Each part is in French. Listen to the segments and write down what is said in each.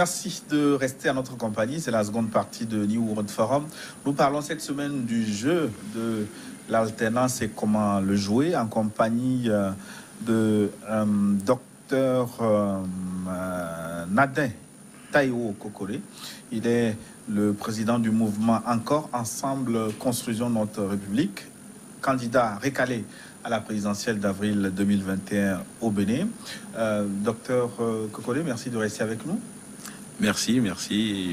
Merci de rester à notre compagnie. C'est la seconde partie de New World Forum. Nous parlons cette semaine du jeu de l'alternance et comment le jouer en compagnie de Dr Nadin Taiwo Kokore. Il est le président du mouvement Encore Ensemble Construisons notre République, candidat récalé à la présidentielle d'avril 2021 au Bénin. Docteur Kokore, merci de rester avec nous. Merci.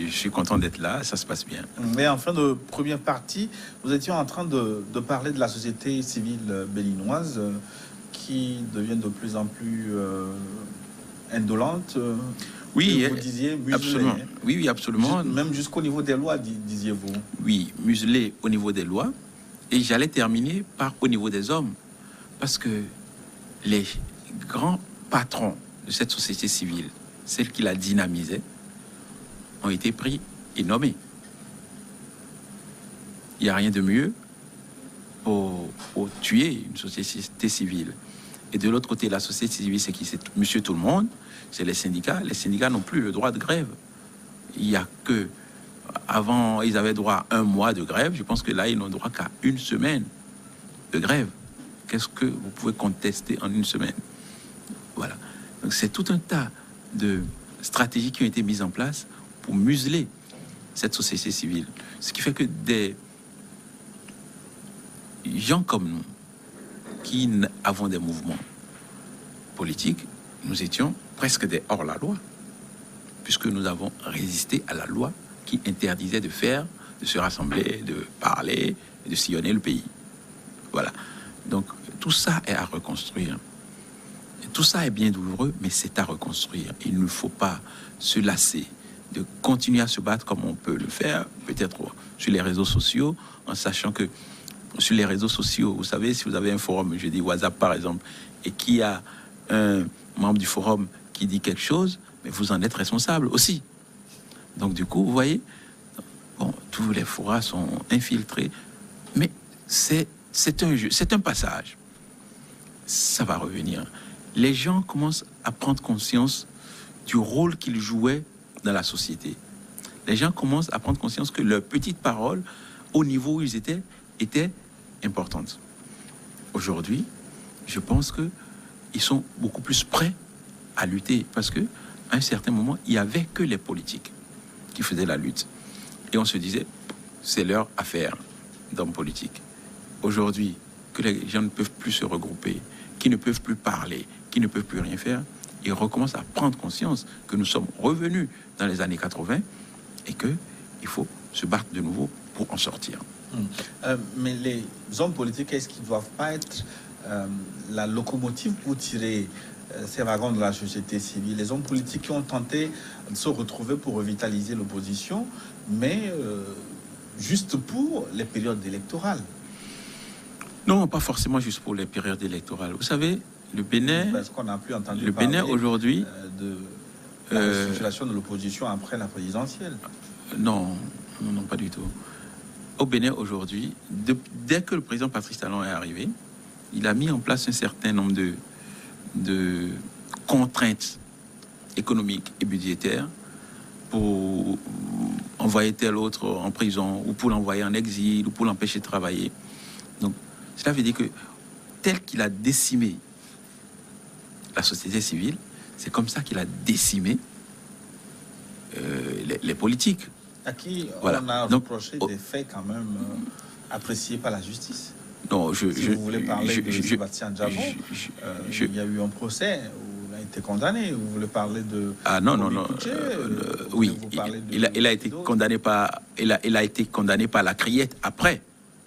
Je suis content d'être là, ça se passe bien. Mais en fin de première partie, nous étions en train de parler de la société civile béninoise qui devient de plus en plus indolente. Oui, vous disiez muselée, absolument. Hein. Oui, absolument. Même jusqu'au niveau des lois, disiez-vous. Oui, muselée au niveau des lois. Et j'allais terminer par au niveau des hommes. Parce que les grands patrons de cette société civile, celles qui la dynamisaient, ont été pris et nommés. Il n'y a rien de mieux pour tuer une société civile. Et de l'autre côté, la société civile, c'est qui? C'est monsieur tout le monde, c'est les syndicats. Les syndicats n'ont plus le droit de grève. Il n'y a que... Avant, ils avaient droit à 1 mois de grève. Je pense que là, ils n'ont droit qu'à 1 semaine de grève. Qu'est-ce que vous pouvez contester en 1 semaine? Voilà. Donc, c'est tout un tas de stratégies qui ont été mises en place pour museler cette société civile. Ce qui fait que des gens comme nous, qui avons des mouvements politiques, nous étions presque des hors-la-loi, puisque nous avons résisté à la loi qui interdisait de faire, de se rassembler, de parler, de sillonner le pays. Voilà. Donc, tout ça est à reconstruire. Et tout ça est bien douloureux, mais c'est à reconstruire. Il ne faut pas se lasser de continuer à se battre comme on peut le faire, peut-être sur les réseaux sociaux, en sachant que sur les réseaux sociaux, vous savez, si vous avez un forum, je dis WhatsApp par exemple, et qu'il y a un membre du forum qui dit quelque chose, mais vous en êtes responsable aussi. Donc du coup, vous voyez, bon, tous les forats sont infiltrés, mais c'est un jeu, c'est un passage. Ça va revenir. Les gens commencent à prendre conscience du rôle qu'ils jouaient dans la société. Les gens commencent à prendre conscience que leurs petites paroles, au niveau où ils étaient importantes. Aujourd'hui, je pense qu'ils sont beaucoup plus prêts à lutter parce qu'à un certain moment, il n'y avait que les politiques qui faisaient la lutte. Et on se disait, c'est leur affaire d'hommes politiques. Aujourd'hui, que les gens ne peuvent plus se regrouper, qui ne peuvent plus parler, qui ne peuvent plus rien faire, ils recommencent à prendre conscience que nous sommes revenus dans les années 80 et qu'il faut se battre de nouveau pour en sortir. Mais les hommes politiques, est-ce qu'ils ne doivent pas être la locomotive pour tirer ces wagons de la société civile? Les hommes politiques qui ont tenté de se retrouver pour revitaliser l'opposition, mais juste pour les périodes électorales. Non, pas forcément juste pour les périodes électorales. Vous savez, le Bénin... Parce qu'on n'a plus entendu le Bénin aujourd'hui... de la situation de l'opposition après la présidentielle. Non, pas du tout. Au Bénin aujourd'hui, dès que le président Patrice Talon est arrivé, il a mis en place un certain nombre de contraintes économiques et budgétaires pour envoyer tel autre en prison ou pour l'envoyer en exil ou pour l'empêcher de travailler. Donc, cela veut dire que tel qu'il a décimé la société civile, c'est comme ça qu'il a décimé les politiques. À qui on a reproché des faits quand même appréciés par la justice. Non, si vous voulez parler de Sébastien Djabon, il y a eu un procès où il a été condamné. Vous voulez parler de... Ah non. Oui, il a été condamné par... Il a été condamné par la criette après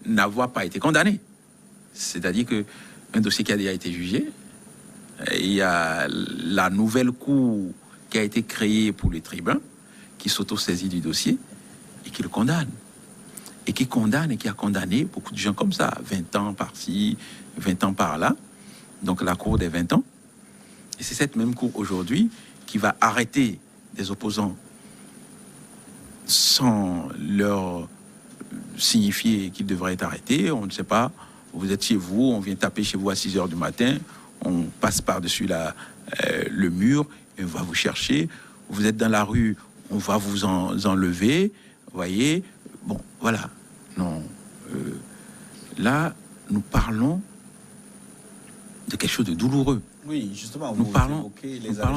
n'avoir pas été condamné. C'est-à-dire qu'un dossier qui a déjà été jugé, il y a la nouvelle cour qui a été créée pour les tribuns qui s'auto-saisit du dossier et qui le condamne. Et qui condamne et qui a condamné beaucoup de gens comme ça, 20 ans par-ci, 20 ans par-là. Donc la cour des 20 ans. Et c'est cette même cour aujourd'hui qui va arrêter des opposants sans leur signifier qu'ils devraient être arrêtés. On ne sait pas, vous êtes chez vous, on vient taper chez vous à 6 heures du matin, on passe par-dessus le mur et on va vous chercher. Vous êtes dans la rue, on va vous enlever, vous voyez. Bon, voilà. Non. Là, nous parlons de quelque chose de douloureux. Oui, justement, nous parlons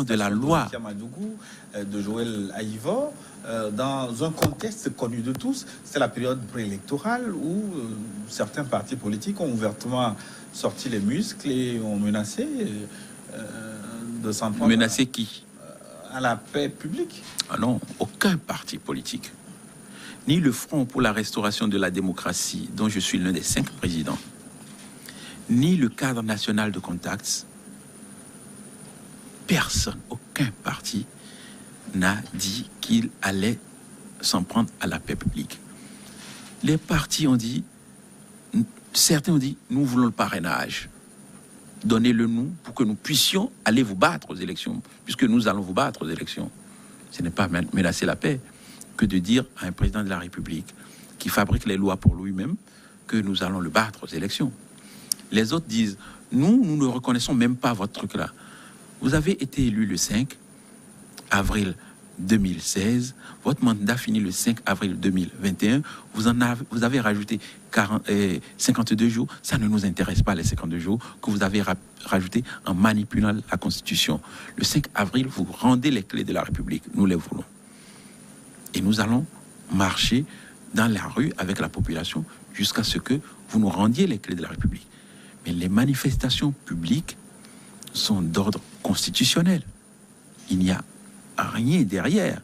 de la loi. De Madougou, de Joël Aïvor, dans un contexte connu de tous. C'est la période préélectorale où certains partis politiques ont ouvertement sorti les muscles et ont menacé de s'en prendre. Menacer qui? À la paix publique. Ah non, aucun parti politique, ni le Front pour la restauration de la démocratie, dont je suis l'un des 5 présidents, ni le cadre national de contacts, personne, aucun parti n'a dit qu'il allait s'en prendre à la paix publique. Les partis ont dit, certains ont dit, nous voulons le parrainage. Donnez-le nous pour que nous puissions aller vous battre aux élections, puisque nous allons vous battre aux élections. Ce n'est pas menacer la paix que de dire à un président de la République qui fabrique les lois pour lui-même que nous allons le battre aux élections. Les autres disent, nous ne reconnaissons même pas votre truc-là. Vous avez été élu le 5 avril 2016, votre mandat finit le 5 avril 2021, vous avez rajouté 52 jours, ça ne nous intéresse pas les 52 jours que vous avez rajouté en manipulant la Constitution. Le 5 avril, vous rendez les clés de la République, nous les voulons. Et nous allons marcher dans la rue avec la population jusqu'à ce que vous nous rendiez les clés de la République. Mais les manifestations publiques sont d'ordre constitutionnel. Il n'y a rien derrière.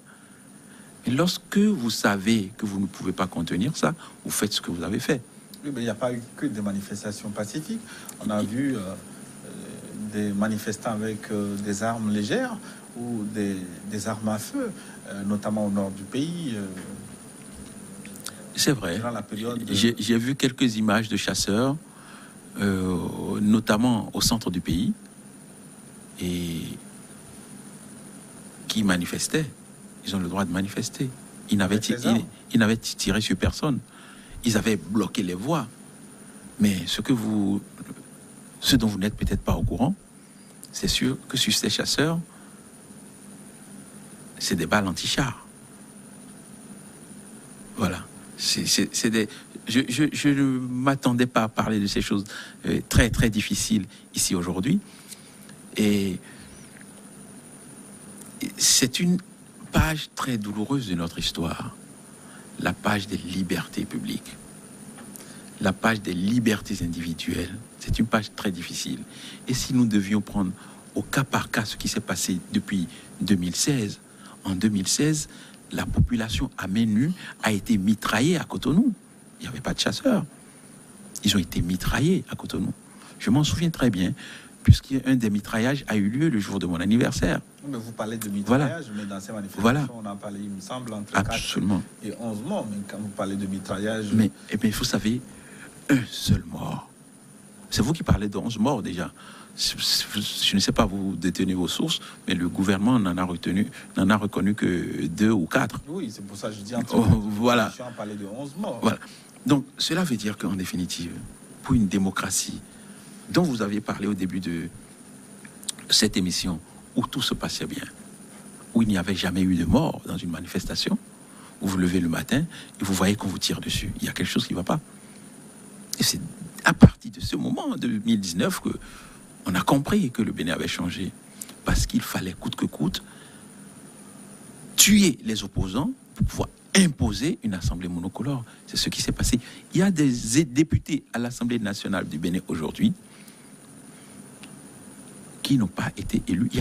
Et lorsque vous savez que vous ne pouvez pas contenir ça, vous faites ce que vous avez fait. Oui, mais il n'y a pas eu que des manifestations pacifiques. On a vu des manifestants avec des armes légères ou des armes à feu, notamment au nord du pays. C'est vrai. J'ai vu quelques images de chasseurs, notamment au centre du pays, et qui manifestaient. Ils ont le droit de manifester. Ils n'avaient tiré sur personne. Ils avaient bloqué les voies. Mais ce dont vous n'êtes peut-être pas au courant, c'est sûr que sur ces chasseurs, c'est des balles anti-chars. Voilà. Je ne m'attendais pas à parler de ces choses très, très difficiles ici aujourd'hui. Et c'est une page très douloureuse de notre histoire, la page des libertés publiques, la page des libertés individuelles. C'est une page très difficile. Et si nous devions prendre au cas par cas ce qui s'est passé depuis 2016, en 2016, la population à main nue a été mitraillée à Cotonou. Il n'y avait pas de chasseurs. Ils ont été mitraillés à Cotonou. Je m'en souviens très bien, puisqu'un des mitraillages a eu lieu le jour de mon anniversaire. Mais vous parlez de mitraillage, mais dans ces manifestations, on en parlait, il me semble, entre 4 et 11 morts. Mais quand vous parlez de mitraillage... Mais vous savez, un seul mort. C'est vous qui parlez de 11 morts déjà. Je ne sais pas, vous détenez vos sources, mais le gouvernement n'en a reconnu que 2 ou 4. Oui, c'est pour ça que je dis voilà. On parlait de 11 morts. Voilà. Donc, cela veut dire qu'en définitive, pour une démocratie dont vous aviez parlé au début de cette émission, où tout se passait bien, où il n'y avait jamais eu de mort dans une manifestation, où vous levez le matin et vous voyez qu'on vous tire dessus. Il y a quelque chose qui ne va pas. Et c'est à partir de ce moment, en 2019, que on a compris que le Bénin avait changé. Parce qu'il fallait coûte que coûte tuer les opposants pour pouvoir imposer une assemblée monocolore. C'est ce qui s'est passé. Il y a des députés à l'Assemblée nationale du Bénin aujourd'hui qui n'ont pas été élus.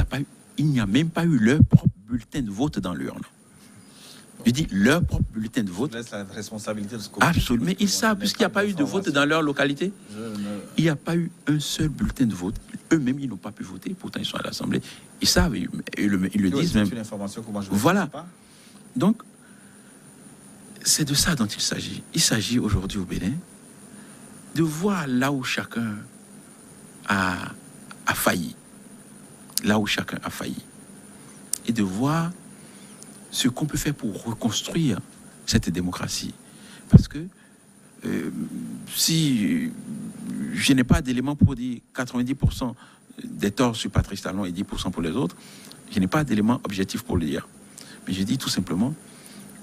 Il n'y a même pas eu leur propre bulletin de vote dans l'urne. Je dis leur propre bulletin de vote. La responsabilité de ce absolument. Mais ils savent, puisqu'il n'y a pas eu de vote dans leur localité. Il n'y a pas eu un seul bulletin de vote. Eux-mêmes, ils n'ont pas pu voter. Pourtant, ils sont à l'Assemblée. Ils savent, ils le disent même. C'est une information que moi je ne voilà. sais pas. Donc, c'est de ça dont il s'agit. Il s'agit aujourd'hui au Bénin de voir là où chacun a failli. Là où chacun a failli. Et de voir ce qu'on peut faire pour reconstruire cette démocratie. Parce que si je n'ai pas d'éléments pour dire 90% des torts sur Patrice Talon et 10% pour les autres, je n'ai pas d'éléments objectifs pour le dire. Mais je dis tout simplement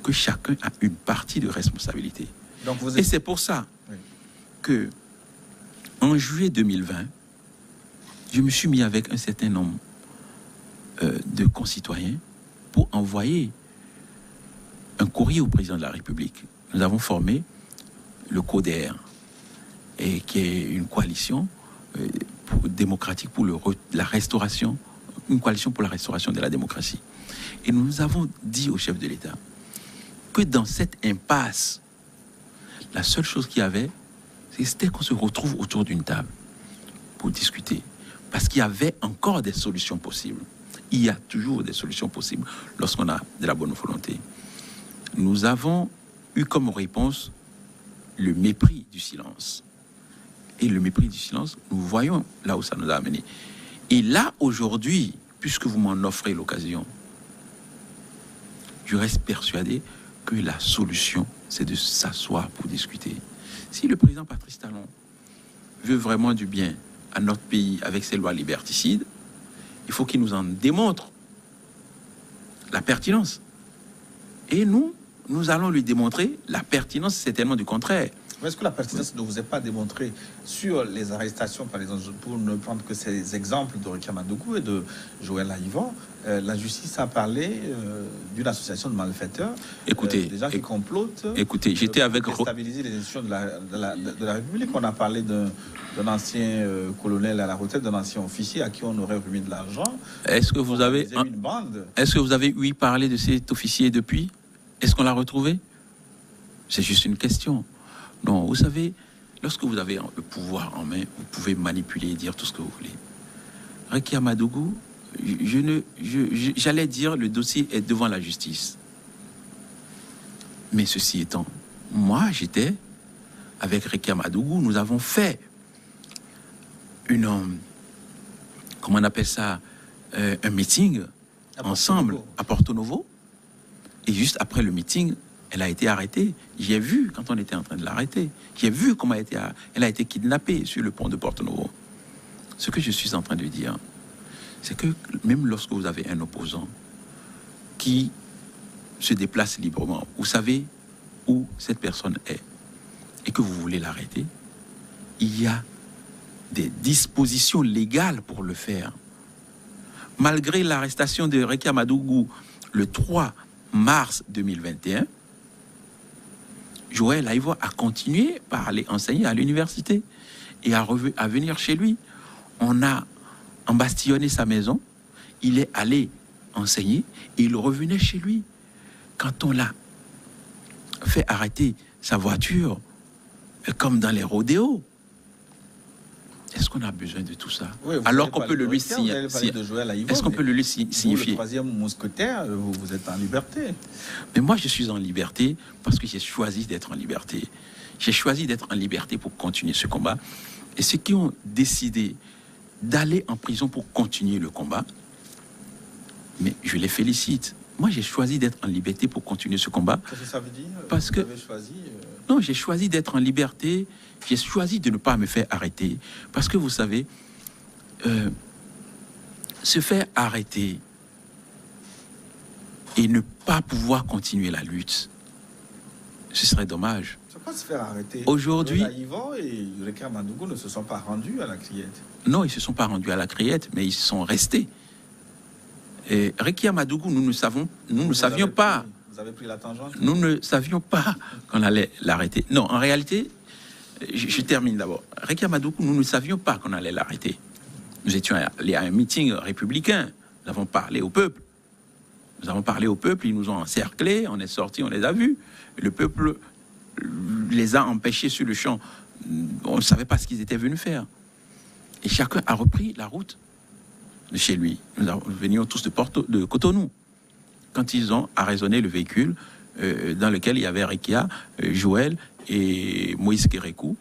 que chacun a une partie de responsabilité. Donc vous êtes... Et c'est pour ça que, en juillet 2020, je me suis mis avec un certain nombre de concitoyens pour envoyer un courrier au président de la République. Nous avons formé le CODER, et qui est une coalition démocratique pour la restauration, une coalition pour la restauration de la démocratie. Et nous avons dit au chef de l'État que dans cette impasse, la seule chose qu'il y avait, c'était qu'on se retrouve autour d'une table pour discuter. Parce qu'il y avait encore des solutions possibles. Il y a toujours des solutions possibles lorsqu'on a de la bonne volonté. Nous avons eu comme réponse le mépris du silence. Et le mépris du silence, nous voyons là où ça nous a amené. Et là, aujourd'hui, puisque vous m'en offrez l'occasion, je reste persuadé que la solution, c'est de s'asseoir pour discuter. Si le président Patrice Talon veut vraiment du bien à notre pays avec ses lois liberticides, il faut qu'il nous en démontre la pertinence. Et nous allons lui démontrer la pertinence, c'est tellement du contraire. Est-ce que la pertinence ne vous est pas démontrée sur les arrestations, par exemple, pour ne prendre que ces exemples de Rekia Madougou et de Joël Aïvan? La justice a parlé d'une association de malfaiteurs, écoutez, des gens qui complotent. Écoutez, j'étais avec... Pour stabiliser les institutions de la République. On a parlé d'un ancien colonel à la retraite, d'un ancien officier à qui on aurait remis de l'argent. Est-ce que vous avez... une bande. Est-ce que vous avez ouï parler de cet officier depuis? Est-ce qu'on l'a retrouvé? C'est juste une question. Non, vous savez, lorsque vous avez le pouvoir en main, vous pouvez manipuler et dire tout ce que vous voulez. Rekia Madougou, j'allais dire, le dossier est devant la justice. Mais ceci étant, moi, j'étais avec Rekia Madougou, nous avons fait comment on appelle ça, un meeting ensemble à Porto Novo. Et juste après le meeting, elle a été arrêtée. J'ai vu quand on était en train de l'arrêter. J'ai vu comment elle a été kidnappée sur le pont de Porto Novo. Ce que je suis en train de dire, c'est que même lorsque vous avez un opposant qui se déplace librement, vous savez où cette personne est et que vous voulez l'arrêter, il y a des dispositions légales pour le faire. Malgré l'arrestation de Rekia Madougou le 3 mars 2021, Joël Aïvan a continué par aller enseigner à l'université et à venir chez lui. On a embastillonné sa maison, il est allé enseigner et il revenait chez lui. Quand on l'a fait arrêter sa voiture, comme dans les rodéos, est-ce qu'on a besoin de tout ça? Oui, alors qu'on peut le lui signifier. Est-ce qu'on peut le lui signifier? Le troisième mousquetaire, vous êtes en liberté. Mais moi, je suis en liberté parce que j'ai choisi d'être en liberté. J'ai choisi d'être en liberté pour continuer ce combat. Et ceux qui ont décidé d'aller en prison pour continuer le combat, mais je les félicite. Moi, j'ai choisi d'être en liberté pour continuer ce combat. Qu'est-ce que ça veut dire? Parce que... Non, j'ai choisi d'être en liberté. J'ai choisi de ne pas me faire arrêter. Parce que vous savez, se faire arrêter et ne pas pouvoir continuer la lutte, ce serait dommage. Ça peut se faire arrêter. Aujourd'hui, Aïvan et Rekia Madougou ne se sont pas rendus à la criette. Non, ils ne se sont pas rendus à la criette, mais ils sont restés. Et Rekia Madougou, nous ne savions pas. Vous avez pris la tangente? Nous ne savions pas qu'on allait l'arrêter. Non, en réalité, je termine d'abord. Rekia Madougou, nous ne savions pas qu'on allait l'arrêter. Nous étions allés à un meeting républicain. Nous avons parlé au peuple. Nous avons parlé au peuple, ils nous ont encerclés, on est sortis, on les a vus. Le peuple les a empêchés sur le champ. On ne savait pas ce qu'ils étaient venus faire. Et chacun a repris la route de chez lui. Nous venions tous de Cotonou. Quand ils ont arraisonné le véhicule dans lequel il y avait Rekia, Joël et Moïse Kérékou,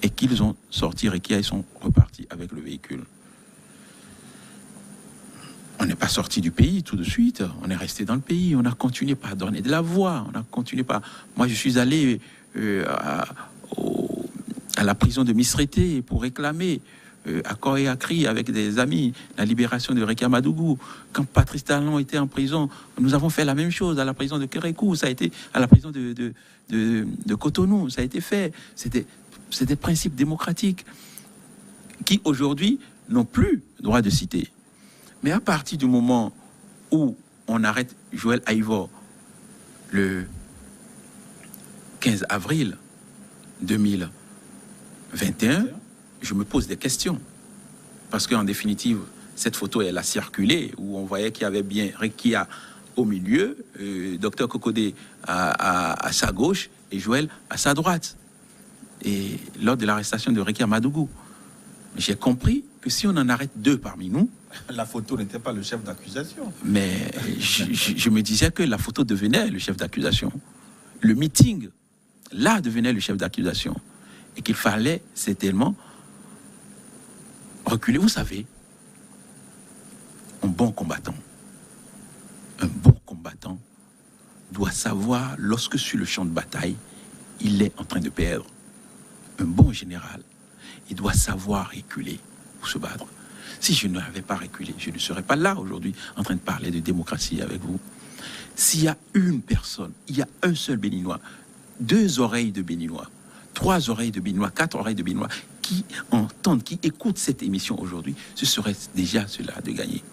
et qu'ils ont sorti Rekia, ils sont repartis avec le véhicule. On n'est pas sorti du pays tout de suite, on est resté dans le pays, on a continué par donner de la voix, on a continué par... Moi, je suis allé à la prison de Misrété pour réclamer à corps et à cri avec des amis la libération de Réki Amadougou. Quand Patrice Talon était en prison, nous avons fait la même chose à la prison de Kérékou, ça a été à la prison de Cotonou, ça a été fait. C'est des principes démocratiques qui aujourd'hui n'ont plus droit de citer. Mais à partir du moment où on arrête Joël Aïvo le 15 avril 2021, je me pose des questions. Parce qu'en définitive, cette photo, elle a circulé, où on voyait qu'il y avait bien Rekia au milieu, Dr Kokode à sa gauche et Joël à sa droite. Et lors de l'arrestation de Réki Amadougou, j'ai compris que si on en arrête deux parmi nous... La photo n'était pas le chef d'accusation. Mais je me disais que la photo devenait le chef d'accusation. Le meeting, là, devenait le chef d'accusation. Et qu'il fallait certainement reculer. Vous savez, un bon combattant doit savoir, lorsque sur le champ de bataille, il est en train de perdre. Un bon général, il doit savoir reculer pour se battre. Si je n'avais pas reculé, je ne serais pas là aujourd'hui en train de parler de démocratie avec vous. S'il y a une personne, il y a un seul Béninois, 2 oreilles de Béninois, 3 oreilles de Béninois, 4 oreilles de Béninois qui entendent, qui écoutent cette émission aujourd'hui, ce serait déjà cela de gagner.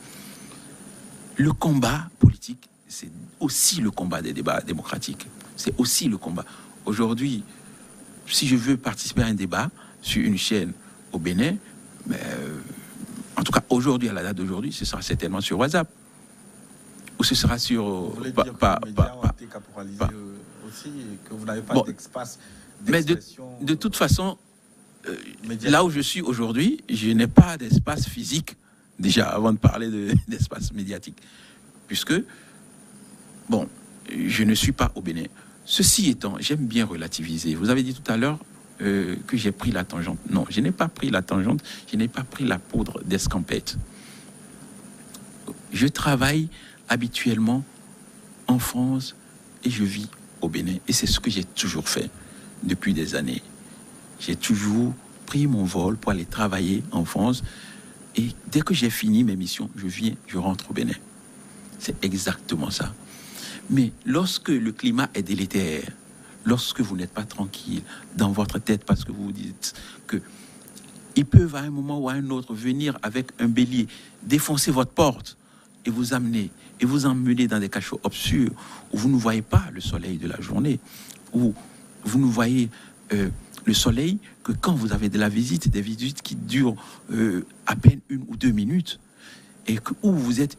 Le combat politique, c'est aussi le combat des débats démocratiques. C'est aussi le combat. Aujourd'hui, si je veux participer à un débat sur une chaîne au Bénin, en tout cas aujourd'hui, à la date d'aujourd'hui, ce sera certainement sur WhatsApp. Ou ce sera sur... Vous voulez dire que les médias ont été caporalisés aussi et que vous n'avez pas d'espace d'expression. Mais de toute façon, là où je suis aujourd'hui, je n'ai pas d'espace physique, déjà, avant de parler d'espace médiatique. Puisque, bon, je ne suis pas au Bénin. Ceci étant, j'aime bien relativiser. Vous avez dit tout à l'heure que j'ai pris la tangente. Non, je n'ai pas pris la tangente, je n'ai pas pris la poudre d'escampette. Je travaille habituellement en France et je vis au Bénin. Et c'est ce que j'ai toujours fait depuis des années. J'ai toujours pris mon vol pour aller travailler en France et dès que j'ai fini mes missions, je rentre au Bénin. C'est exactement ça. Mais lorsque le climat est délétère, lorsque vous n'êtes pas tranquille dans votre tête parce que vous vous dites que ils peuvent à un moment ou à un autre venir avec un bélier, défoncer votre porte et vous amener, et vous emmener dans des cachots obscurs où vous ne voyez pas le soleil de la journée, où vous ne voyez le soleil que quand vous avez de la visite, des visites qui durent à peine 1 ou 2 minutes, et où vous êtes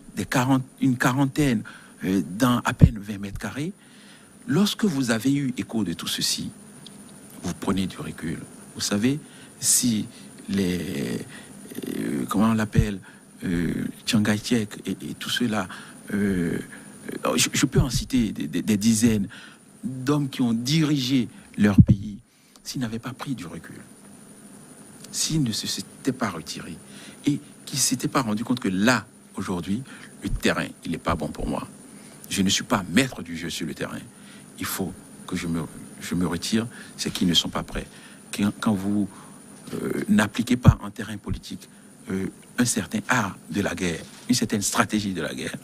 une quarantaine dans à peine 20 mètres carrés, lorsque vous avez eu écho de tout ceci, vous prenez du recul. Vous savez, si comment on l'appelle, Chiang Kai-shek et tout cela, je peux en citer des dizaines d'hommes qui ont dirigé leur pays, s'ils n'avaient pas pris du recul, s'ils ne se s'étaient pas retirés et qu'ils ne s'étaient pas rendus compte que là, aujourd'hui, le terrain, il n'est pas bon pour moi. Je ne suis pas maître du jeu sur le terrain. Il faut que je me retire, c'est qu'ils ne sont pas prêts. Quand vous n'appliquez pas en terrain politique un certain art de la guerre, une certaine stratégie de la guerre,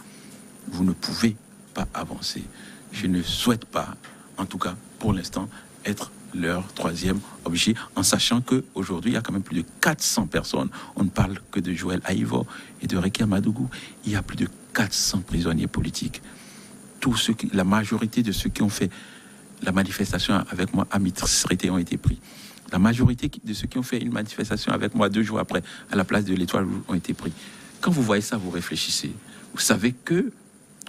vous ne pouvez pas avancer. Je ne souhaite pas, en tout cas pour l'instant, être leur troisième objet, en sachant qu'aujourd'hui, il y a quand même plus de 400 personnes. On ne parle que de Joël Aïvo et de Réki Amadougou. Il y a plus de 400 prisonniers politiques. La majorité de ceux qui ont fait la manifestation avec moi à Mitre-Srité ont été pris. La majorité de ceux qui ont fait une manifestation avec moi 2 jours après à la place de l'Étoile Rouge ont été pris. Quand vous voyez ça, vous réfléchissez. Vous savez que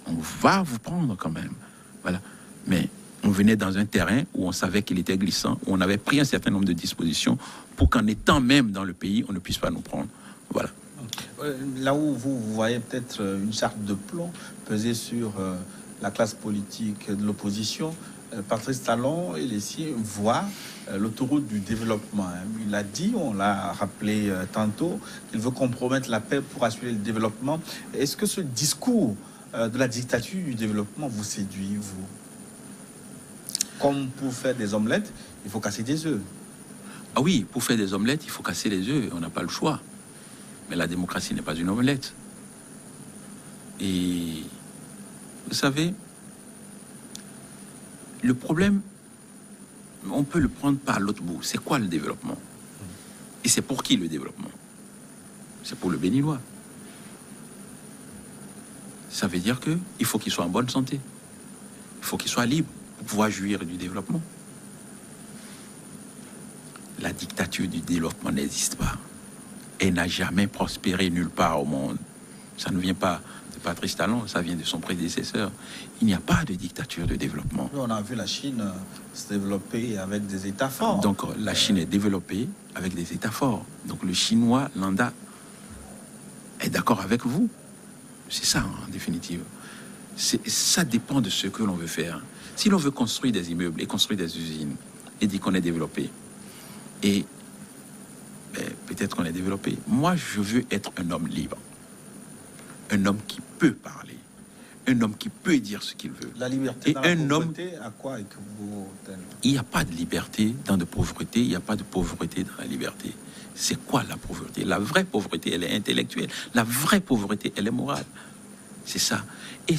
on va vous prendre quand même. Voilà. Mais on venait dans un terrain où on savait qu'il était glissant, où on avait pris un certain nombre de dispositions pour qu'en étant même dans le pays, on ne puisse pas nous prendre. Voilà. Là où vous voyez peut-être une charte de plomb peser sur la classe politique de l'opposition, Patrice Talon et les siens voient l'autoroute du développement. Il a dit, on l'a rappelé tantôt, qu'il veut compromettre la paix pour assurer le développement. Est-ce que ce discours de la dictature du développement vous séduit, vous? Comme pour faire des omelettes, il faut casser des œufs. Ah oui, pour faire des omelettes, il faut casser les œufs. On n'a pas le choix. Mais la démocratie n'est pas une omelette. Et vous savez, le problème, on peut le prendre par l'autre bout. C'est quoi le développement? Et c'est pour qui le développement? C'est pour le Béninois. Ça veut dire qu'il faut qu'il soit en bonne santé. Il faut qu'il soit libre pour pouvoir jouir du développement. La dictature du développement n'existe pas. Elle n'a jamais prospéré nulle part au monde. Ça ne vient pas de Patrice Talon, ça vient de son prédécesseur. Il n'y a pas de dictature de développement. On a vu la Chine se développer avec des États forts. Donc la Chine est développée avec des États forts. Donc le Chinois lambda est d'accord avec vous. C'est ça, en définitive. Ça dépend de ce que l'on veut faire. Si l'on veut construire des immeubles et construire des usines et dire qu'on est développé, et peut-être qu'on est développé. Moi, je veux être un homme libre. Un homme qui peut parler. Un homme qui peut dire ce qu'il veut. La liberté et dans la un pauvreté, à quoi équivaut? Il n'y a pas de liberté dans la pauvreté, il n'y a pas de pauvreté dans la liberté. C'est quoi la pauvreté? La vraie pauvreté, elle est intellectuelle. La vraie pauvreté, elle est morale. C'est ça. Et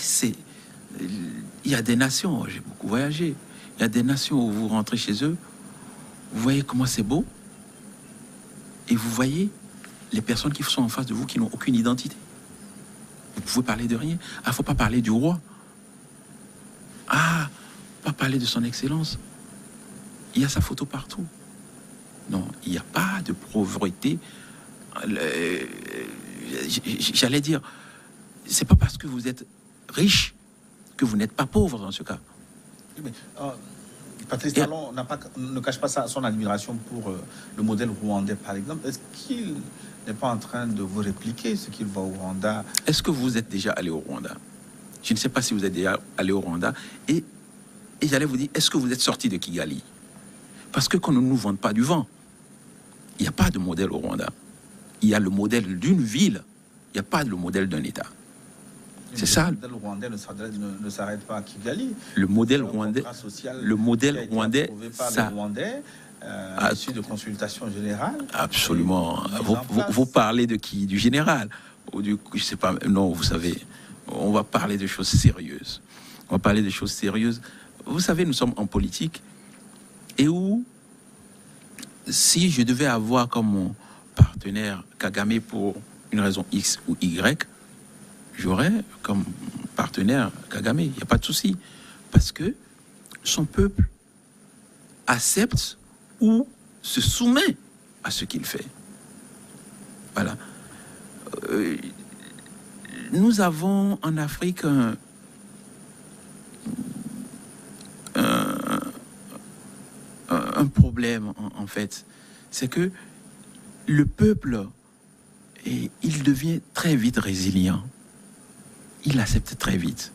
il y a des nations, j'ai beaucoup voyagé, il y a des nations où vous rentrez chez eux, vous voyez comment c'est beau, et vous voyez les personnes qui sont en face de vous qui n'ont aucune identité. Vous pouvez parler de rien. Ah, faut pas parler du roi. Ah, pas parler de son excellence. Il y a sa photo partout. Non, il n'y a pas de pauvreté. J'allais dire, c'est pas parce que vous êtes riche que vous n'êtes pas pauvre dans ce cas. Mais, Patrice Talon ne cache pas son admiration pour le modèle rwandais, par exemple. Est-ce qu'il n'est pas en train de vous répliquer ce qu'il voit au Rwanda? Est-ce que vous êtes déjà allé au Rwanda? Je ne sais pas si vous êtes déjà allé au Rwanda. Et j'allais vous dire, est-ce que vous êtes sorti de Kigali? Parce que qu'on ne nous vende pas du vent. Il n'y a pas de modèle au Rwanda. Il y a le modèle d'une ville. Il n'y a pas le modèle d'un État. C'est ça. Le modèle rwandais ne s'arrête pas à Kigali. Le modèle rwandais, ça. Issu de consultation générale. Absolument. Vous parlez de qui? Du général? Ou du, je sais pas. Non, vous savez, on va parler de choses sérieuses. On va parler de choses sérieuses. Vous savez, nous sommes en politique et où, si je devais avoir comme mon partenaire Kagame pour une raison X ou Y, j'aurais comme partenaire Kagame, il n'y a pas de souci. Parce que son peuple accepte ou se soumet à ce qu'il fait. Voilà. Nous avons en Afrique un problème, en fait. C'est que le peuple, il devient très vite résilient. Il accepte très vite.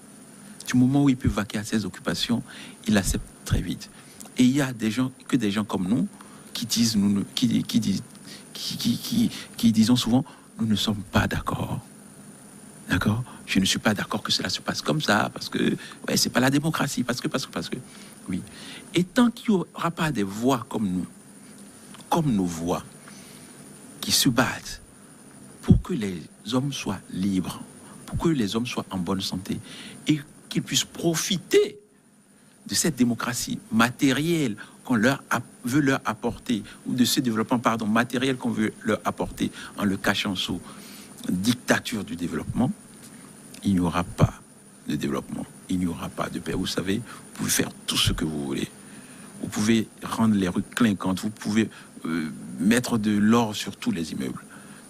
Du moment où il peut vaquer à ses occupations, il accepte très vite. Et il y a des gens comme nous qui disent, qui disons souvent, nous ne sommes pas d'accord. D'accord? Je ne suis pas d'accord que cela se passe comme ça, parce que c'est pas la démocratie, parce que. Oui. Et tant qu'il n'y aura pas des voix comme nous, comme nos voix, qui se battent pour que les hommes soient libres, pour que les hommes soient en bonne santé et qu'ils puissent profiter de cette démocratie matérielle qu'on veut leur apporter, ou de ce développement matériel qu'on veut leur apporter en le cachant sous dictature du développement, il n'y aura pas de développement, il n'y aura pas de paix. Vous savez, vous pouvez faire tout ce que vous voulez. Vous pouvez rendre les rues clinquantes, vous pouvez mettre de l'or sur tous les immeubles.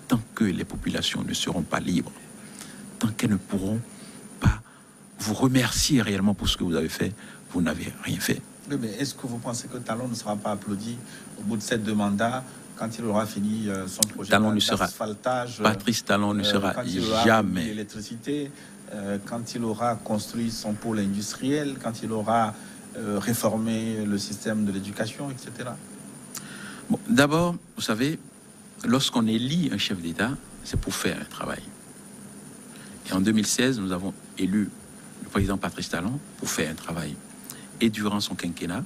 Tant que les populations ne seront pas libres, tant qu'elles ne pourront pas vous remercier réellement pour ce que vous avez fait, vous n'avez rien fait. Oui, mais est-ce que vous pensez que Talon ne sera pas applaudi au bout de ces 2 mandats quand il aura fini son projet d'asphaltage? Patrice Talon ne sera jamais. L'électricité, quand il aura construit son pôle industriel, quand il aura réformé le système de l'éducation, etc. Bon, d'abord, vous savez, lorsqu'on élit un chef d'État, c'est pour faire un travail. Et en 2016, nous avons élu le président Patrice Talon pour faire un travail. Et durant son quinquennat,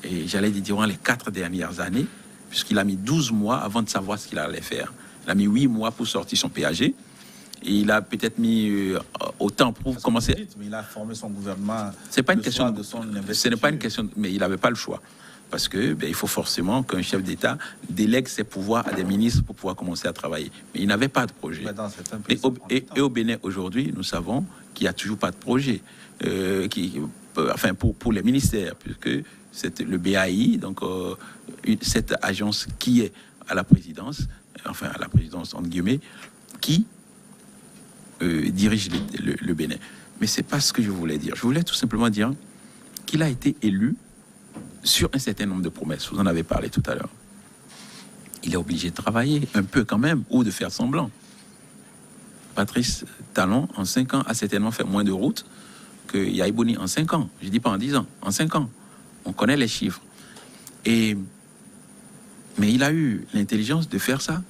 et j'allais dire durant les 4 dernières années, puisqu'il a mis 12 mois avant de savoir ce qu'il allait faire. Il a mis 8 mois pour sortir son PAG. Et il a peut-être mis autant pour commencer. Mais il a formé son gouvernement. C'est pas une question de son investiture. Ce n'est pas une question, mais il n'avait pas le choix. Parce que il faut forcément qu'un chef d'État délègue ses pouvoirs à des ministres pour pouvoir commencer à travailler. Mais il n'avait pas de projet. Et au Bénin, aujourd'hui, nous savons qu'il n'y a toujours pas de projet. Pour les ministères, puisque c'est le BAI, donc cette agence qui est à la présidence, entre guillemets, qui dirige le Bénin. Mais c'est pas ce que je voulais dire. Je voulais tout simplement dire qu'il a été élu sur un certain nombre de promesses. Vous en avez parlé tout à l'heure. Il est obligé de travailler un peu quand même, ou de faire semblant. Patrice Talon, en 5 ans, a certainement fait moins de routes que Yaïbouni en 5 ans. Je ne dis pas en 10 ans, en 5 ans. On connaît les chiffres. Mais il a eu l'intelligence de faire ça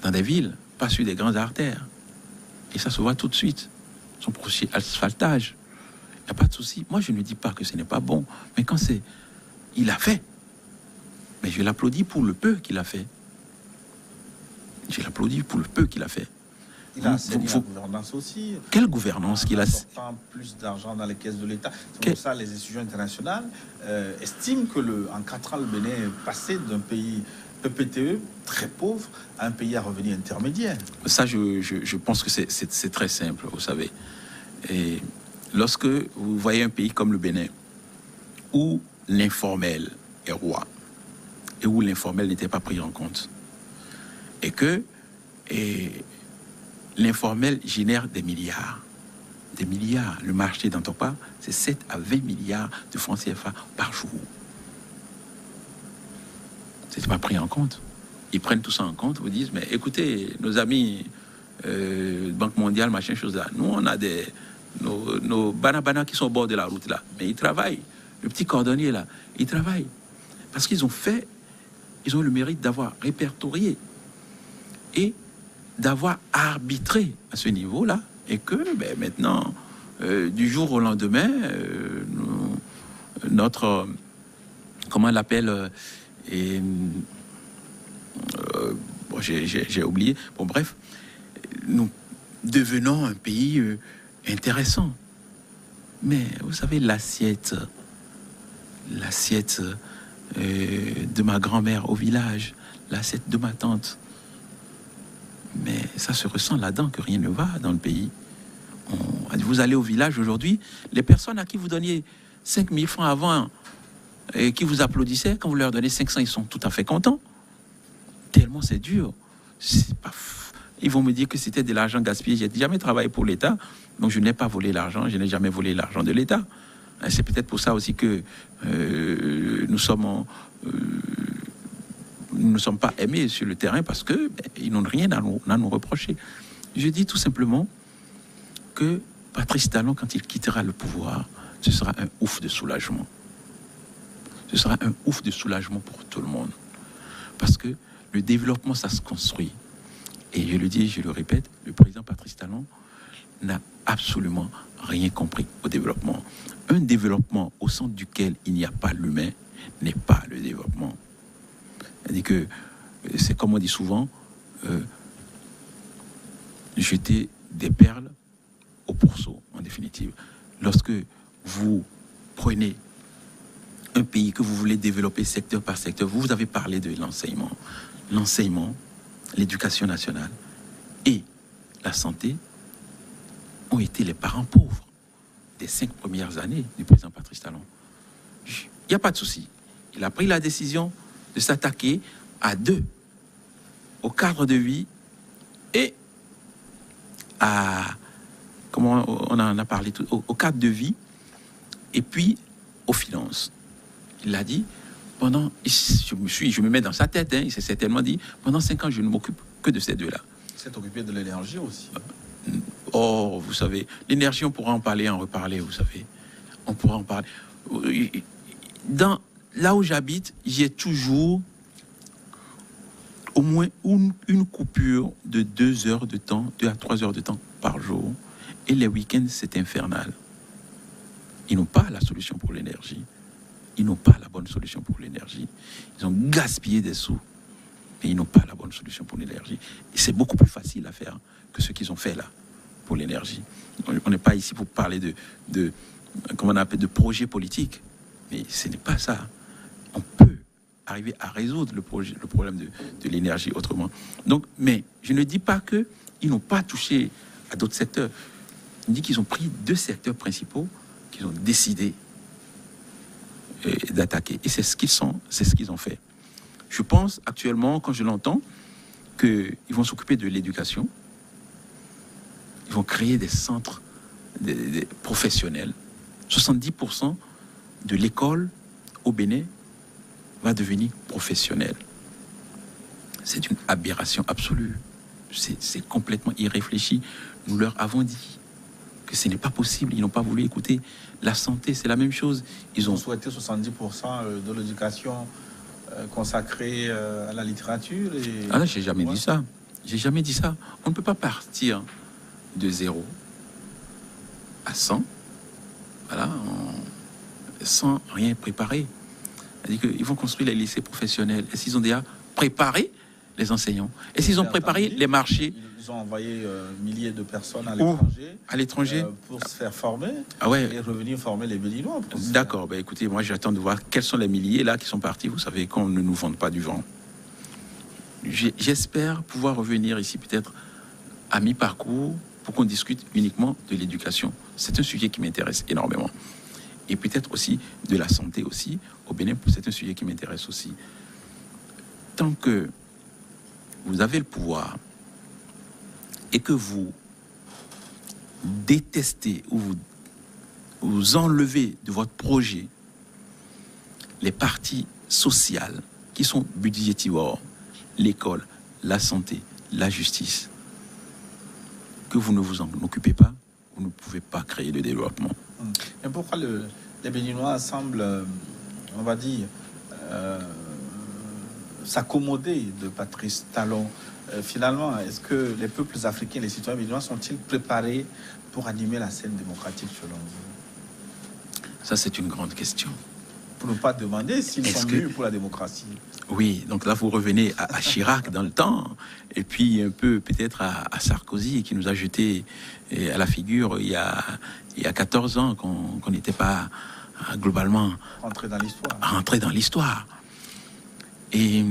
dans des villes, pas sur des grandes artères. Et ça se voit tout de suite. Son projet asphaltage. Il n'y a pas de souci. Moi, je ne dis pas que ce n'est pas bon. Mais quand c'est... Il a fait. Mais je l'applaudis pour le peu qu'il a fait. Je l'applaudis pour le peu qu'il a fait. Il a enseigné la gouvernance aussi. Quelle gouvernance qu'il a... apportant plus d'argent dans les caisses de l'État. C'est pour ça les institutions internationales estiment que en 4 ans, le Bénin est passé d'un pays PPTE très pauvre à un pays à revenu intermédiaire. Ça, je pense que c'est très simple, vous savez. Et lorsque vous voyez un pays comme le Bénin, où l'informel est roi, et où l'informel n'était pas pris en compte, et que l'informel génère des milliards. Le marché d'Antopa, c'est 7 à 20 milliards de francs CFA par jour. C'est pas pris en compte. Ils prennent tout ça en compte, vous disent, mais écoutez, nos amis Banque mondiale, machin, chose là, nous on a nos bananas qui sont au bord de la route là, mais ils travaillent. Le petit cordonnier là, ils travaillent. Parce qu'ils ont eu le mérite d'avoir répertorié et d'avoir arbitré à ce niveau-là, et que maintenant, du jour au lendemain, notre, comment on l'appelle, j'ai oublié, bon bref, nous devenons un pays intéressant. Mais vous savez, l'assiette de ma grand-mère au village, l'assiette de ma tante, mais ça se ressent là-dedans que rien ne va dans le pays. Vous allez au village aujourd'hui, les personnes à qui vous donniez 5 000 francs avant et qui vous applaudissaient, quand vous leur donnez 500, ils sont tout à fait contents. Tellement c'est dur. Ils vont me dire que c'était de l'argent gaspillé. J'ai jamais travaillé pour l'État, donc je n'ai pas volé l'argent, je n'ai jamais volé l'argent de l'État. C'est peut-être pour ça aussi que nous ne sommes pas aimés sur le terrain, parce que ils n'ont rien à nous reprocher. Je dis tout simplement que Patrice Talon, quand il quittera le pouvoir, ce sera un ouf de soulagement. Ce sera un ouf de soulagement pour tout le monde. Parce que le développement, ça se construit. Et je le dis, je le répète, le président Patrice Talon n'a absolument rien compris au développement. Un développement au centre duquel il n'y a pas l'humain n'est pas le développement. C'est-à-dire que c'est comme on dit souvent, jeter des perles au pourceau, en définitive. Lorsque vous prenez un pays que vous voulez développer secteur par secteur, vous avez parlé de l'enseignement. L'enseignement, l'éducation nationale et la santé ont été les parents pauvres des 5 premières années du président Patrice Talon. Il n'y a pas de souci. Il a pris la décision de s'attaquer à 2, au cadre de vie et à, comment on en a parlé, au cadre de vie et puis aux finances. Il a dit, je me mets dans sa tête, il s'est certainement dit, pendant 5 ans, je ne m'occupe que de ces 2-là. Il s'est occupé de l'énergie aussi. Oh, vous savez, l'énergie, on pourra en parler, en reparler, vous savez. On pourra en parler. Là où j'habite, j'ai toujours au moins une coupure de 2 heures de temps, 2 à 3 heures de temps par jour. Et les week-ends, c'est infernal. Ils n'ont pas la solution pour l'énergie. Ils n'ont pas la bonne solution pour l'énergie. Ils ont gaspillé des sous. mais ils n'ont pas la bonne solution pour l'énergie. Et c'est beaucoup plus facile à faire que ce qu'ils ont fait là pour l'énergie. On n'est pas ici pour parler comment on appelle, de projet politique, mais ce n'est pas ça. On peut arriver à résoudre le problème de l'énergie autrement. Donc, mais je ne dis pas qu'ils n'ont pas touché à d'autres secteurs. Je dis qu'ils ont pris 2 secteurs principaux qu'ils ont décidé d'attaquer. Et c'est ce qu'ils ont fait. Je pense actuellement, quand je l'entends, qu'ils vont s'occuper de l'éducation. Ils vont créer des centres des professionnels. 70% de l'école au Bénin va devenir professionnelle. C'est une aberration absolue. C'est complètement irréfléchi. Nous leur avons dit que ce n'est pas possible. Ils n'ont pas voulu écouter. La santé, c'est la même chose. Ils ont souhaité 70% de l'éducation consacrée à la littérature. Ah non, j'ai jamais dit ça. J'ai jamais dit ça. On ne peut pas partir de 0 à 100, voilà, sans rien préparer. C'est-à-dire qu'ils vont construire les lycées professionnels. Est-ce qu'ils ont déjà préparé les enseignants? Est-ce qu'ils ont préparé les marchés? Ils ont envoyé milliers de personnes à l'étranger pour se faire former et revenir former les Béninois. D'accord, ben écoutez, moi j'attends de voir quels sont les milliers là qui sont partis. Vous savez qu'on ne nous vende pas du vent. J'espère pouvoir revenir ici peut-être à mi-parcours pour qu'on discute uniquement de l'éducation. C'est un sujet qui m'intéresse énormément. Et peut-être aussi de la santé aussi. Au Bénin, c'est un sujet qui m'intéresse aussi. Tant que vous avez le pouvoir et que vous détestez ou vous enlevez de votre projet les parties sociales qui sont budgétivores, l'école, la santé, la justice, que vous ne vous en occupez pas, vous ne pouvez pas créer de développement. Mais pourquoi les Béninois semblent, on va dire, s'accommoder de Patrice Talon? Finalement, est-ce que les peuples africains, les citoyens béninois sont-ils préparés pour animer la scène démocratique selon vous? Ça, c'est une grande question. Pour ne pas demander s'ils sont mûrs pour la démocratie. Oui, donc là, vous revenez à Chirac dans le temps, et puis un peu peut-être à Sarkozy, qui nous a jeté à la figure il y a 14 ans, qu'on n'était pas globalement rentré dans l'histoire. Et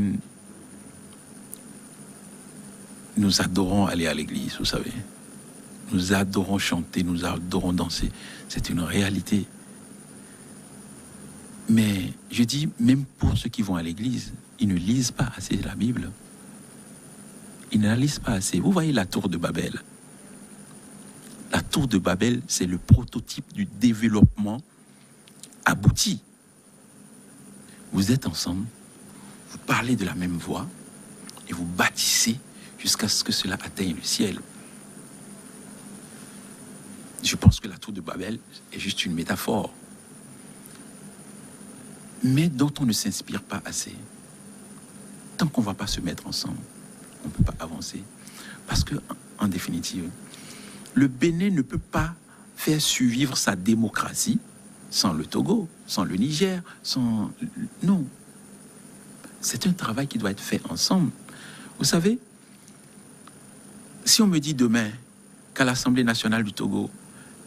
nous adorons aller à l'église, vous savez. Nous adorons chanter, nous adorons danser. C'est une réalité. Mais je dis, même pour ceux qui vont à l'église, ils ne lisent pas assez la Bible. Ils ne la lisent pas assez. Vous voyez la tour de Babel. La tour de Babel, c'est le prototype du développement abouti. Vous êtes ensemble, vous parlez de la même voix et vous bâtissez jusqu'à ce que cela atteigne le ciel. Je pense que la tour de Babel est juste une métaphore, mais dont on ne s'inspire pas assez. Tant qu'on ne va pas se mettre ensemble, on ne peut pas avancer. Parce que, en définitive, le Bénin ne peut pas faire survivre sa démocratie sans le Togo, sans le Niger, sans... Non. C'est un travail qui doit être fait ensemble. Vous savez, si on me dit demain qu'à l'Assemblée nationale du Togo,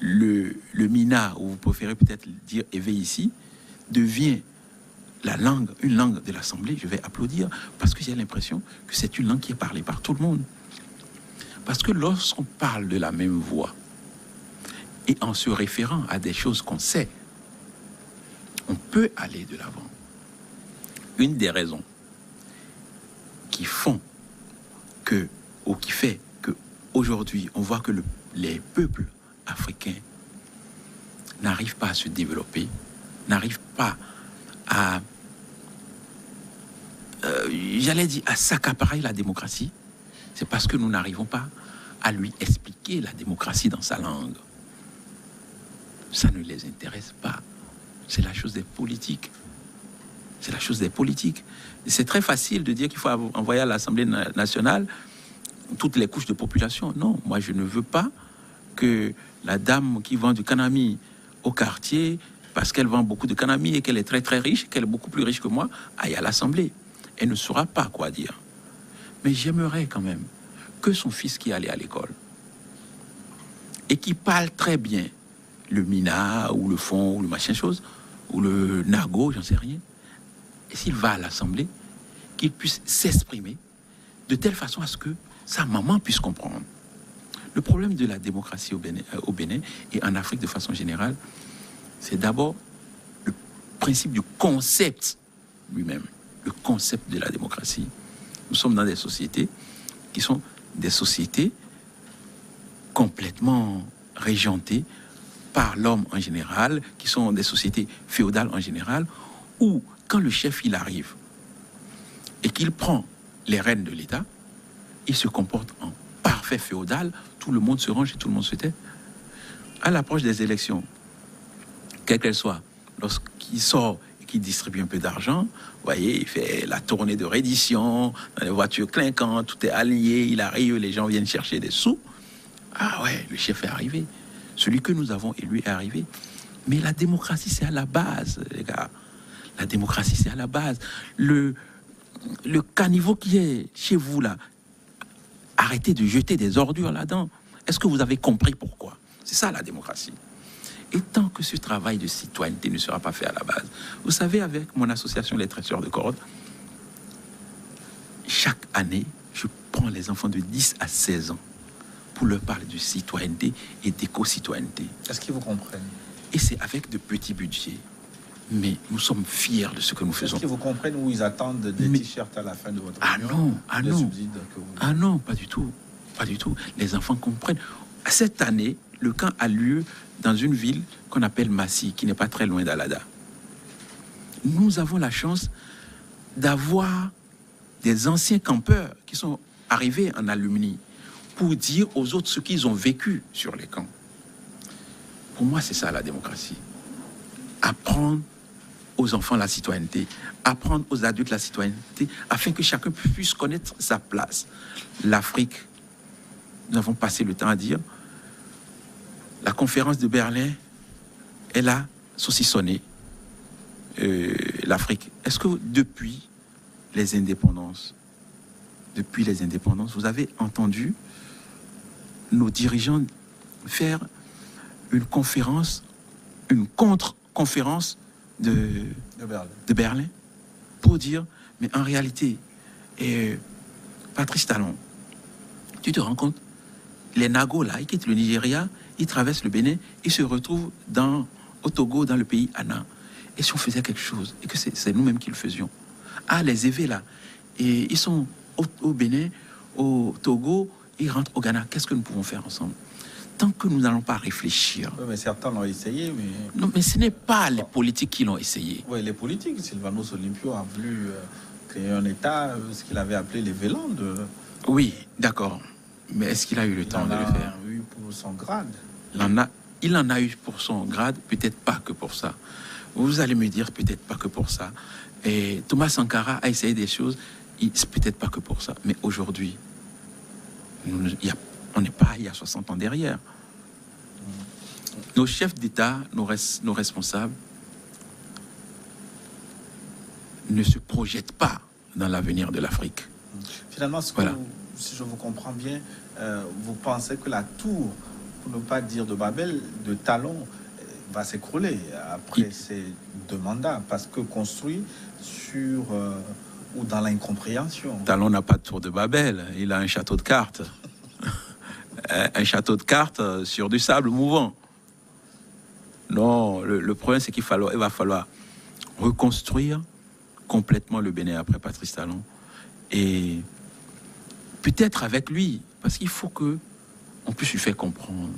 le Mina, ou vous préférez peut-être dire éveil ici, devient une langue de l'Assemblée, je vais applaudir parce que j'ai l'impression que c'est une langue qui est parlée par tout le monde. Parce que lorsqu'on parle de la même voix et en se référant à des choses qu'on sait, on peut aller de l'avant. Une des raisons qui font qui fait que aujourd'hui on voit que les peuples africains n'arrivent pas à se développer, n'arrivent pas à à s'accaparer la démocratie, c'est parce que nous n'arrivons pas à lui expliquer la démocratie dans sa langue. Ça ne les intéresse pas. C'est la chose des politiques. C'est la chose des politiques. Et c'est très facile de dire qu'il faut envoyer à l'Assemblée nationale toutes les couches de population. Non, moi je ne veux pas que la dame qui vend du kanami au quartier, parce qu'elle vend beaucoup de kanami et qu'elle est très très riche, qu'elle est beaucoup plus riche que moi, aille à l'Assemblée. Elle ne saura pas quoi dire. Mais j'aimerais quand même que son fils qui allait à l'école et qui parle très bien le mina ou le fond ou le machin chose ou le nago, j'en sais rien, et s'il va à l'Assemblée, qu'il puisse s'exprimer de telle façon à ce que sa maman puisse comprendre. Le problème de la démocratie au Bénin et en Afrique de façon générale, c'est d'abord le principe du concept lui-même, le concept de la démocratie. Nous sommes dans des sociétés qui sont des sociétés complètement régentées par l'homme en général, qui sont des sociétés féodales en général, où quand le chef il arrive et qu'il prend les rênes de l'État, il se comporte en parfait féodal, tout le monde se range et tout le monde se tait. À l'approche des élections, quelles qu'elles soient, lorsqu'il sort et qu'il distribue un peu d'argent, vous voyez, il fait la tournée de reddition, dans les voitures clinquantes, tout est aligné, il arrive, les gens viennent chercher des sous. Ah ouais, le chef est arrivé. Celui que nous avons élu est arrivé. Mais la démocratie, c'est à la base, les gars. La démocratie, c'est à la base. Le caniveau qui est chez vous, là, arrêtez de jeter des ordures là-dedans. Est-ce que vous avez compris pourquoi? C'est ça, la démocratie. Et tant que ce travail de citoyenneté ne sera pas fait à la base, vous savez, avec mon association Les Tresseurs de Cordes, chaque année, je prends les enfants de 10 à 16 ans pour leur parler de citoyenneté et d'éco-citoyenneté. Est-ce qu'ils vous comprennent? Et c'est avec de petits budgets. Mais nous sommes fiers de ce que nous faisons. Est-ce qu'ils vous comprennent ou ils attendent des t-shirts à la fin de votre réunion? Ah non, pas du tout. Pas du tout. Les enfants comprennent. Cette année, le camp a lieu dans une ville qu'on appelle Massy, qui n'est pas très loin d'Alada. Nous avons la chance d'avoir des anciens campeurs qui sont arrivés en alumni pour dire aux autres ce qu'ils ont vécu sur les camps. Pour moi, c'est ça la démocratie. Apprendre aux enfants la citoyenneté, apprendre aux adultes la citoyenneté, afin que chacun puisse connaître sa place. L'Afrique, nous avons passé le temps à dire, la conférence de Berlin, elle a saucissonné l'Afrique. Est-ce que depuis les indépendances, vous avez entendu nos dirigeants faire une conférence, une contre-conférence de Berlin pour dire, mais en réalité, Patrice Talon, tu te rends compte, les Nagos là, ils quittent le Nigeria, ils traversent le Bénin, ils se retrouvent au Togo, dans le pays Anna. Et si on faisait quelque chose, et que c'est nous-mêmes qui le faisions. Ah, les Évés là, et ils sont au Bénin, au Togo, ils rentrent au Ghana. Qu'est-ce que nous pouvons faire ensemble? Tant que nous n'allons pas réfléchir. Oui, mais certains l'ont essayé, mais... Non, mais ce n'est pas les politiques qui l'ont essayé. Oui, les politiques. Sylvanus Olympio a voulu créer un État, ce qu'il avait appelé les Vélandes. Oui, d'accord. Mais est-ce qu'il a eu le temps de le faire? Il en a eu pour son grade. Il en a eu pour son grade, peut-être pas que pour ça. Vous allez me dire, peut-être pas que pour ça. Et Thomas Sankara a essayé des choses, peut-être pas que pour ça. Mais aujourd'hui, on n'est pas il y a 60 ans derrière. Nos chefs d'État, nos responsables, ne se projettent pas dans l'avenir de l'Afrique. Finalement, si je vous comprends bien, vous pensez que la tour, pour ne pas dire de Babel, de Talon, va s'écrouler après ces 2 mandats, parce que construit sur ou dans l'incompréhension. Talon n'a pas de tour de Babel, il a un château de cartes. Un château de cartes sur du sable mouvant. Non, le problème, c'est qu'il va falloir reconstruire complètement le Bénin après Patrice Talon. Et peut-être avec lui, parce qu'il faut qu'on puisse lui faire comprendre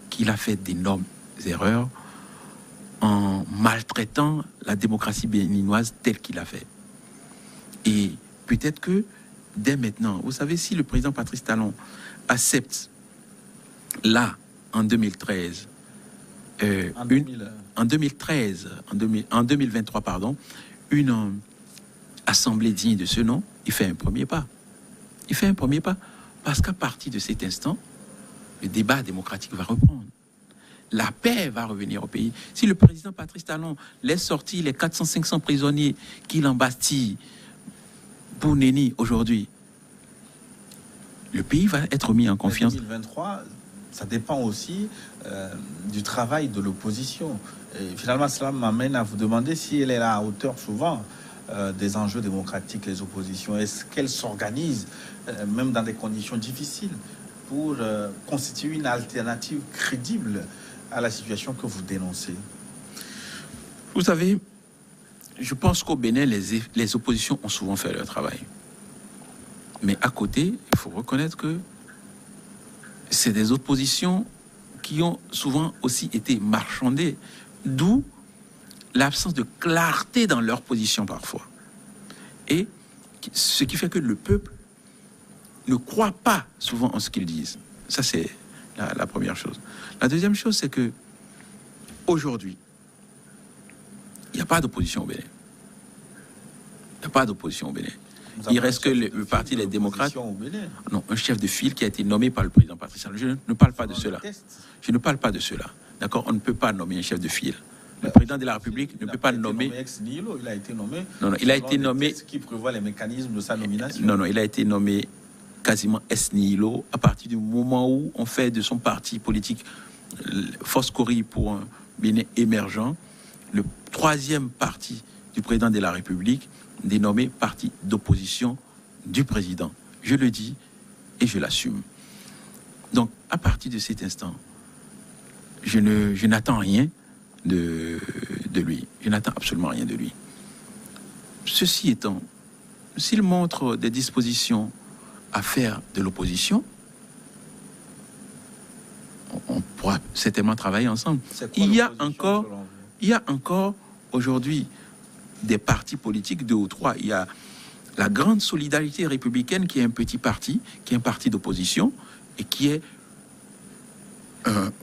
qu'il a fait d'énormes erreurs en maltraitant la démocratie béninoise telle qu'il a fait. Et peut-être que dès maintenant, vous savez, si le président Patrice Talon accepte là, en 2013, en 2023, pardon, une assemblée digne de ce nom, il fait un premier pas. Il fait un premier pas parce qu'à partir de cet instant, le débat démocratique va reprendre. La paix va revenir au pays. Si le président Patrice Talon laisse sortir les 400-500 prisonniers qu'il embastille pour Néni aujourd'hui, le pays va être mis en confiance. 2023, ça dépend aussi du travail de l'opposition. Et finalement, cela m'amène à vous demander si elle est à la hauteur souvent des enjeux démocratiques, les oppositions. Est-ce qu'elles s'organisent, même dans des conditions difficiles, pour constituer une alternative crédible à la situation que vous dénoncez? Vous savez, je pense qu'au Bénin, les oppositions ont souvent fait leur travail. Mais à côté, il faut reconnaître que c'est des oppositions qui ont souvent aussi été marchandées, d'où l'absence de clarté dans leur position parfois. Et ce qui fait que le peuple ne croit pas souvent en ce qu'ils disent. Ça, c'est la première chose. La deuxième chose, c'est que aujourd'hui, il n'y a pas d'opposition au Bénin. Il n'y a pas d'opposition au Bénin. Il reste que le parti des démocrates. Non, un chef de file qui a été nommé par le président Patrice Talon. Je ne parle pas de cela. Je ne parle pas de cela. D'accord? On ne peut pas nommer un chef de file. Le président de la République ne peut pas nommer. Il a été nommé. Non, il a été nommé. Qui prévoit les mécanismes de sa nomination. Non, il a été nommé quasiment ex nihilo à partir du moment où on fait de son parti politique Force Cori pour un Bénin émergent, le troisième parti du président de la République, dénommé parti d'opposition du président. Je le dis et je l'assume. Donc, à partir de cet instant, je n'attends rien de lui. Je n'attends absolument rien de lui. Ceci étant, s'il montre des dispositions à faire de l'opposition, on pourra certainement travailler ensemble. Il y a encore aujourd'hui des partis politiques, 2 ou 3. Il y a la grande solidarité républicaine qui est un petit parti, qui est un parti d'opposition et qui est,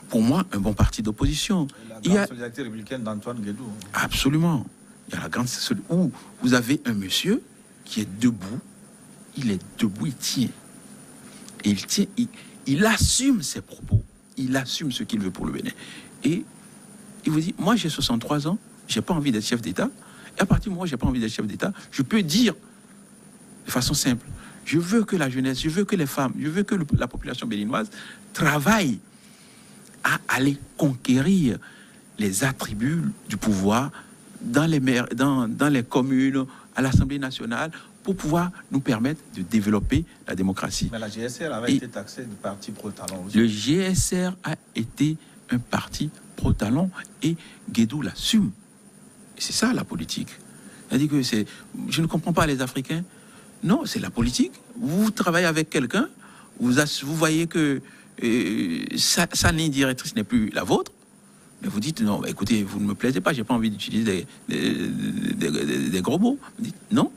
pour moi, un bon parti d'opposition. La grande solidarité républicaine d'Antoine Guédou. Absolument. Il y a la grande solidarité où vous avez un monsieur qui est debout. Il est debout, il tient. Et il tient, il assume ses propos. Il assume ce qu'il veut pour le Bénin. Et il vous dit, moi j'ai 63 ans, j'ai pas envie d'être chef d'État. Et à partir du moment où j'ai pas envie d'être chef d'État, je peux dire de façon simple, je veux que la jeunesse, je veux que les femmes, je veux que la population béninoise travaille à aller conquérir les attributs du pouvoir dans les communes, à l'Assemblée nationale, pour pouvoir nous permettre de développer la démocratie. Mais la GSR avait été taxée de parti pro-talon aussi. Le GSR a été un parti pro-talon et Guédou l'assume. C'est ça la politique. C'est-à-dire que je ne comprends pas les Africains. Non, c'est la politique. Vous travaillez avec quelqu'un, vous voyez que sa ligne directrice n'est plus la vôtre, mais vous dites non, écoutez, vous ne me plaisez pas, j'ai pas envie d'utiliser des gros mots. Vous dites non.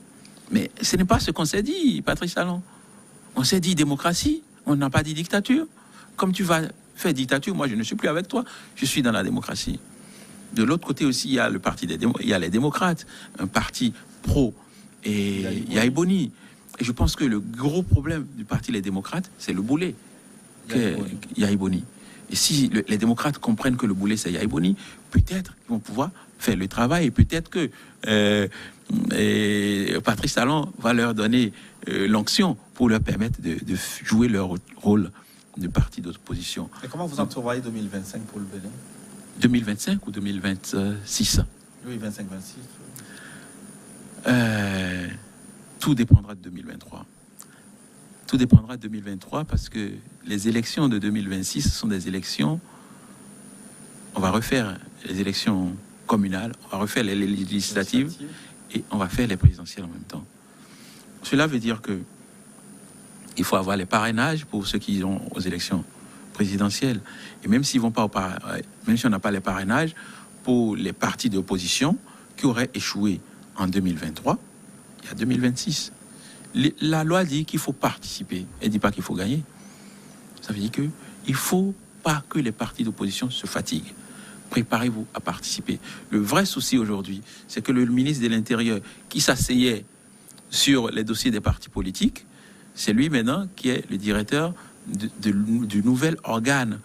Mais ce n'est pas ce qu'on s'est dit, Patrice Talon. On s'est dit démocratie, on n'a pas dit dictature. Comme tu vas faire dictature, moi je ne suis plus avec toi, je suis dans la démocratie. De l'autre côté aussi, il y a le parti il y a les démocrates, un parti pro et Yaïboni. Et je pense que le gros problème du parti les démocrates, c'est le boulet, Yaïboni. Et si les démocrates comprennent que le boulet c'est Yaïboni, peut-être qu'ils vont pouvoir faire le travail et peut-être que Patrice Talon va leur donner l'onction pour leur permettre de jouer leur rôle de parti d'opposition. Et comment vous entrevoyez 2025 pour le Bénin? 2025 ou 2026? Oui, 25-26. Tout dépendra de 2023. Tout dépendra de 2023 parce que les élections de 2026 sont des élections... On va refaire les élections communales, on va refaire les législatives et on va faire les présidentielles en même temps. Cela veut dire que il faut avoir les parrainages pour ceux qui iront aux élections présidentielles. Et même s'ils vont pas même si on n'a pas les parrainages pour les partis d'opposition qui auraient échoué en 2023, il y a 2026. La loi dit qu'il faut participer, elle ne dit pas qu'il faut gagner. Ça veut dire qu'il ne faut pas que les partis d'opposition se fatiguent. Préparez-vous à participer. Le vrai souci aujourd'hui, c'est que le ministre de l'Intérieur qui s'asseyait sur les dossiers des partis politiques, c'est lui maintenant qui est le directeur du nouvel organe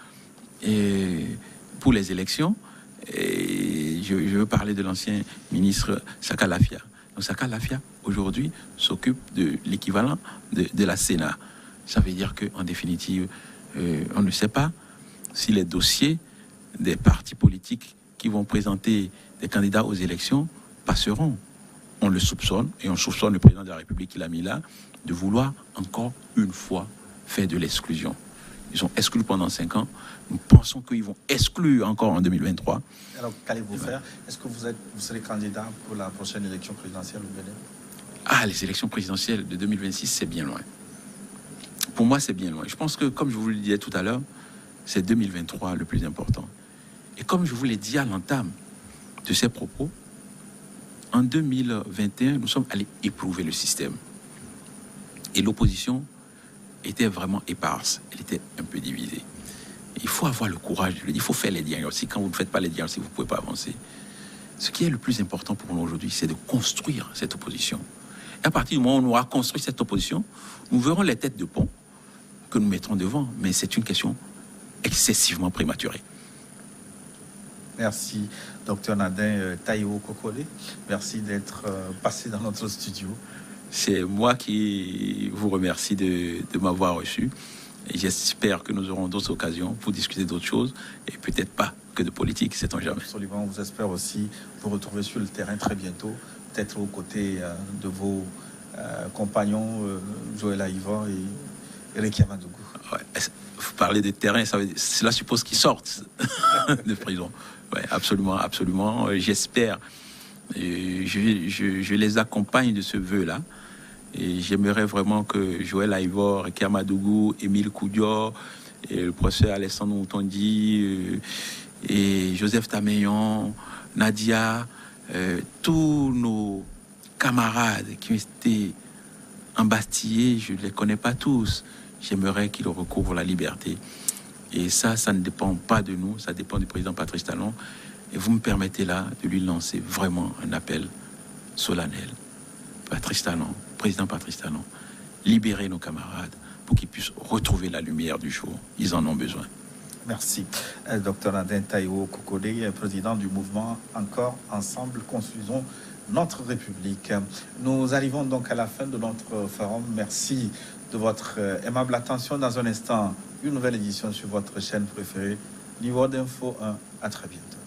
pour les élections. Et je veux parler de l'ancien ministre Saka Lafia. Donc Saka Lafia, aujourd'hui, s'occupe de l'équivalent de la Sénat. ça veut dire qu'en définitive, on ne sait pas si les dossiers des partis politiques qui vont présenter des candidats aux élections passeront. On le soupçonne, et on soupçonne le président de la République qui l'a mis là, de vouloir encore une fois faire de l'exclusion. Ils ont exclu pendant 5 ans. Nous pensons qu'ils vont exclure encore en 2023. Alors, qu'allez-vous faire? Est-ce que vous serez candidat pour la prochaine élection présidentielle au Bénin? Ah, les élections présidentielles de 2026, c'est bien loin. Pour moi, c'est bien loin. Je pense que, comme je vous le disais tout à l'heure, c'est 2023 le plus important. Et comme je vous l'ai dit à l'entame de ces propos, en 2021, nous sommes allés éprouver le système. Et l'opposition était vraiment éparse. Elle était un peu divisée. Il faut avoir le courage de le dire. Il faut faire les diagnostics. Quand vous ne faites pas les diagnostics, vous ne pouvez pas avancer. Ce qui est le plus important pour nous aujourd'hui, c'est de construire cette opposition. Et à partir du moment où on aura construit cette opposition, nous verrons les têtes de pont que nous mettrons devant. Mais c'est une question excessivement prématurée. Merci, Dr Nadin Taiwo Kokole. Merci d'être passé dans notre studio. C'est moi qui vous remercie de m'avoir reçu. Et j'espère que nous aurons d'autres occasions pour discuter d'autres choses et peut-être pas que de politique, sait-on jamais. Absolument, on vous espère aussi vous retrouver sur le terrain très bientôt, peut-être aux côtés de vos compagnons Joël Aïvor et Rekia Madougou. Ouais, vous parlez de terrain, cela suppose qu'ils sortent de prison. Ouais, absolument, absolument. J'espère. Je les accompagne de ce vœu-là. Et j'aimerais vraiment que Joël Aïvor, Rekia Madougou, Émile Koudior, et le professeur Alessandro Moutondi, et Joseph Tameyon, Nadia, tous nos camarades qui ont été embastillés, je ne les connais pas tous. J'aimerais qu'ils recouvrent la liberté. Et ça ne dépend pas de nous, ça dépend du président Patrice Talon. Et vous me permettez là de lui lancer vraiment un appel solennel. Patrice Talon, président Patrice Talon, libérez nos camarades pour qu'ils puissent retrouver la lumière du jour. Ils en ont besoin. Merci. Dr Nadin Taiwo Kokole, président du mouvement Encore Ensemble, construisons notre République. Nous arrivons donc à la fin de notre forum. Merci de votre aimable attention. Dans un instant, une nouvelle édition sur votre chaîne préférée, Niveau d'Info 1. À très bientôt.